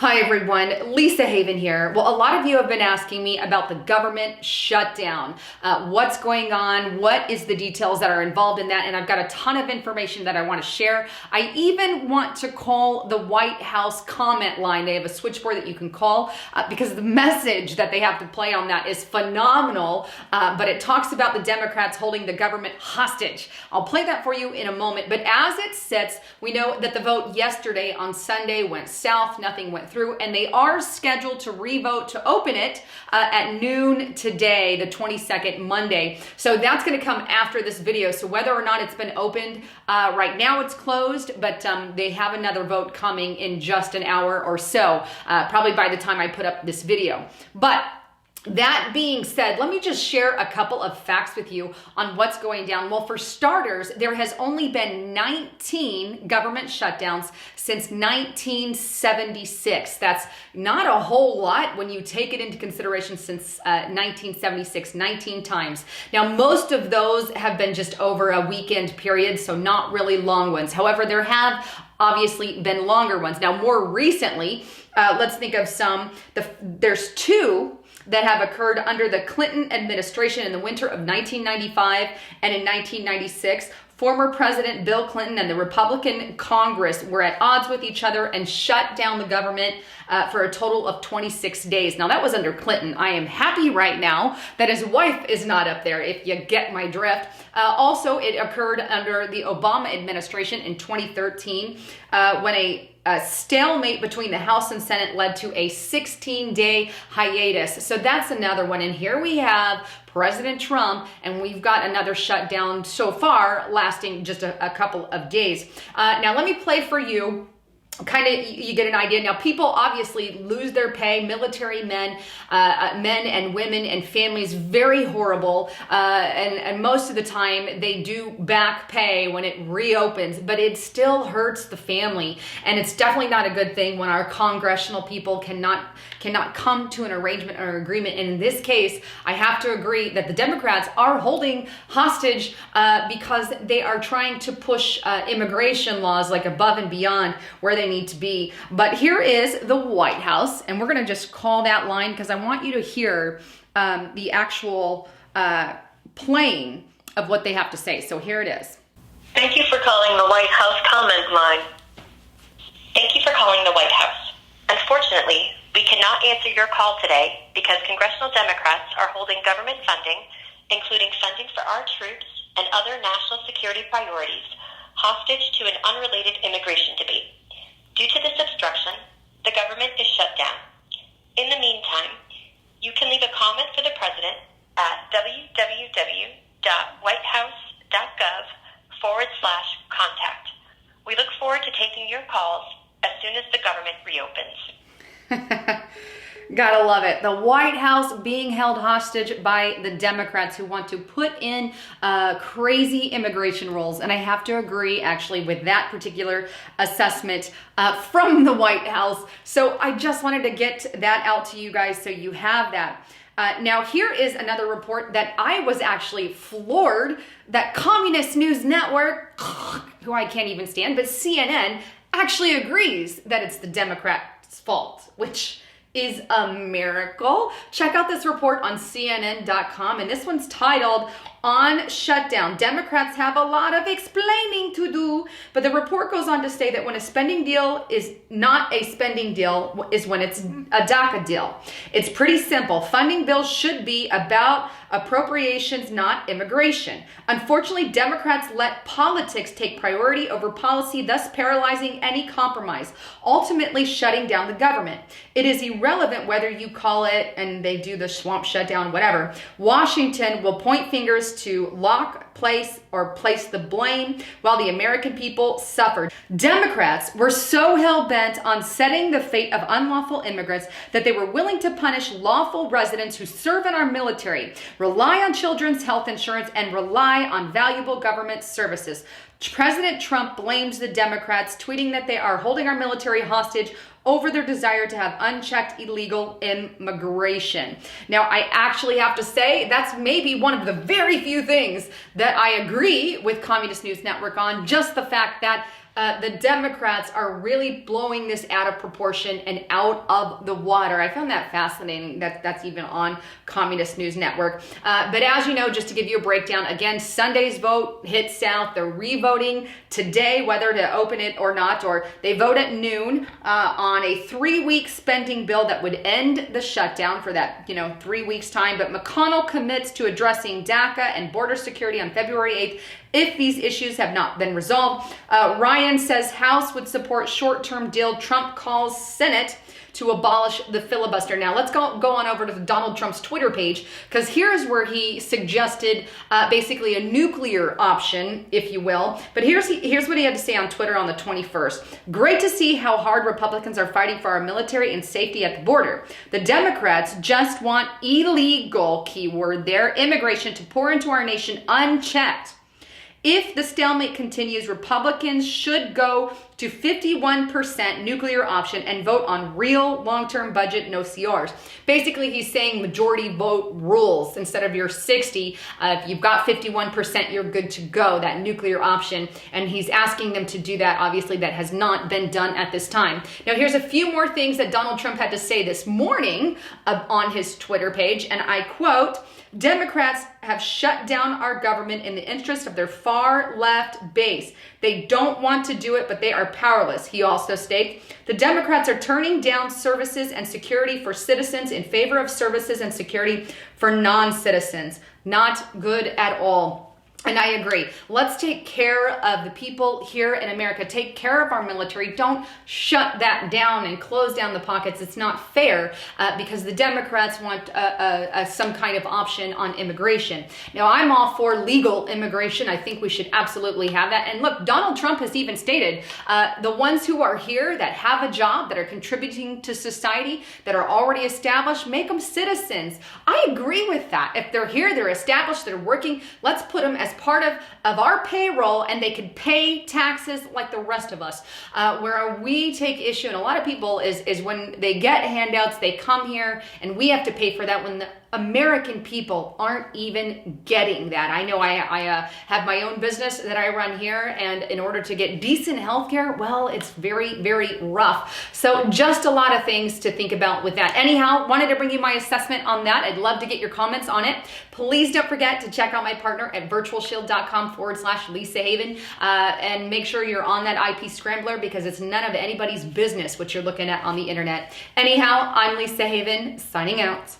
Hi everyone, Lisa Haven here. Well, a lot of you have been asking me about the government shutdown. What's going on? What is the details that are involved in that? And I've got a ton of information that I want to share. I even want to call the White House comment line. They have a switchboard that you can call because the message that they have to play on that is phenomenal. But it talks about the Democrats holding the government hostage. I'll play that for you in a moment. But as it sits, we know that the vote yesterday on Sunday went south. Nothing went through, and they are scheduled to revote to open it at noon today, the 22nd, Monday. So that's going to come after this video. So whether or not it's been opened, right now it's closed, but they have another vote coming in just an hour or so, probably by the time I put up this video. But that being said, let me just share a couple of facts with you on what's going down. Well, for starters, there has only been 19 government shutdowns since 1976. That's not a whole lot when you take it into consideration since 1976, 19 times. Now, most of those have been just over a weekend period, so not really long ones. However, there have obviously been longer ones. Now, more recently, let's think of some. There's two that have occurred under the Clinton administration in the winter of 1995 and in 1996. Former President Bill Clinton and the Republican Congress were at odds with each other and shut down the government for a total of 26 days. Now, that was under Clinton. I am happy right now that his wife is not up there, if you get my drift. Also, it occurred under the Obama administration in 2013 when a stalemate between the House and Senate led to a 16-day hiatus. So that's another one. And here we have President Trump, and we've got another shutdown so far lasting just a couple of days. Now, let me play for you. Kind of, you get an idea. Now, people obviously lose their pay. Military men, men and women and families, very horrible. And most of the time, they do back pay when it reopens, but it still hurts the family. And it's definitely not a good thing when our congressional people cannot come to an arrangement or agreement. And in this case, I have to agree that the Democrats are holding hostage because they are trying to push immigration laws like above and beyond where they need to be. But here is the White House, and we're going to just call that line because I want you to hear the actual playing of what they have to say. So here it is. Thank you for calling the White House comment line. Thank you for calling the White House. Unfortunately, we cannot answer your call today because congressional Democrats are holding government funding, including funding for our troops and other national security priorities, hostage to an unrelated immigration debate. Due to this obstruction, the government is shut down. In the meantime, you can leave a comment for the president at www.whitehouse.gov/contact. We look forward to taking your calls as soon as the government reopens. Gotta love it. The White House being held hostage by the Democrats who want to put in crazy immigration rules. And I have to agree, actually, with that particular assessment from the White House. So I just wanted to get that out to you guys so you have that. Now, here is another report that I was actually floored that Communist News Network, who I can't even stand, but CNN actually agrees that it's the Democrats' fault, which is a miracle. Check out this report on CNN.com, and this one's titled "On Shutdown. Democrats have a lot of explaining to do." But the report goes on to say that when a spending deal is not a spending deal is when it's a DACA deal. It's pretty simple. Funding bills should be about appropriations, not immigration. Unfortunately, Democrats let politics take priority over policy, thus paralyzing any compromise, ultimately shutting down the government. It is irrelevant whether you call it, and they do the swamp shutdown, whatever. Washington will point fingers to place the blame while the American people suffered. Democrats were so hell-bent on setting the fate of unlawful immigrants that they were willing to punish lawful residents who serve in our military, rely on children's health insurance, and rely on valuable government services. President Trump blames the Democrats, tweeting that they are holding our military hostage over their desire to have unchecked illegal immigration. Now, I actually have to say that's maybe one of the very few things that I agree with Communist News Network on, just the fact that The Democrats are really blowing this out of proportion and out of the water. I found that fascinating. That's even on Communist News Network. But as you know, just to give you a breakdown, again, Sunday's vote hit South. They're re-voting today whether to open it or not, or they vote at noon on a 3-week spending bill that would end the shutdown for that 3 weeks time. But McConnell commits to addressing DACA and border security on February 8th if these issues have not been resolved. Ryan says House would support short-term deal. Trump calls Senate to abolish the filibuster. Now let's go on over to Donald Trump's Twitter page, because here's where he suggested basically a nuclear option, if you will. But here's what he had to say on Twitter on the 21st. Great to see how hard Republicans are fighting for our military and safety at the border. The Democrats just want illegal, keyword there, immigration to pour into our nation unchecked. If the stalemate continues, Republicans should go to 51% nuclear option and vote on real long-term budget, no CRs. Basically, he's saying majority vote rules instead of your 60. If you've got 51%, you're good to go, that nuclear option. And he's asking them to do that. Obviously, that has not been done at this time. Now, here's a few more things that Donald Trump had to say this morning on his Twitter page. And I quote, Democrats have shut down our government in the interest of their far left base. They don't want to do it, but they are powerless. He also stated, the Democrats are turning down services and security for citizens in favor of services and security for non-citizens. Not good at all. And I agree. Let's take care of the people here in America. Take care of our military. Don't shut that down and close down the pockets. It's not fair because the Democrats want some kind of option on immigration. Now, I'm all for legal immigration. I think we should absolutely have that. And look, Donald Trump has even stated the ones who are here that have a job, that are contributing to society, that are already established, make them citizens. I agree with that. If they're here, they're established, they're working, let's put them as part of our payroll, and they can pay taxes like the rest of us. Where we take issue, and a lot of people, is when they get handouts, they come here, and we have to pay for that when the American people aren't even getting that. I know I have my own business that I run here, and in order to get decent healthcare, well, it's very, very rough. So just a lot of things to think about with that. Anyhow, wanted to bring you my assessment on that. I'd love to get your comments on it. Please don't forget to check out my partner at virtualshield.com/Lisa Haven, and make sure you're on that IP scrambler, because it's none of anybody's business what you're looking at on the internet. Anyhow, I'm Lisa Haven, signing out.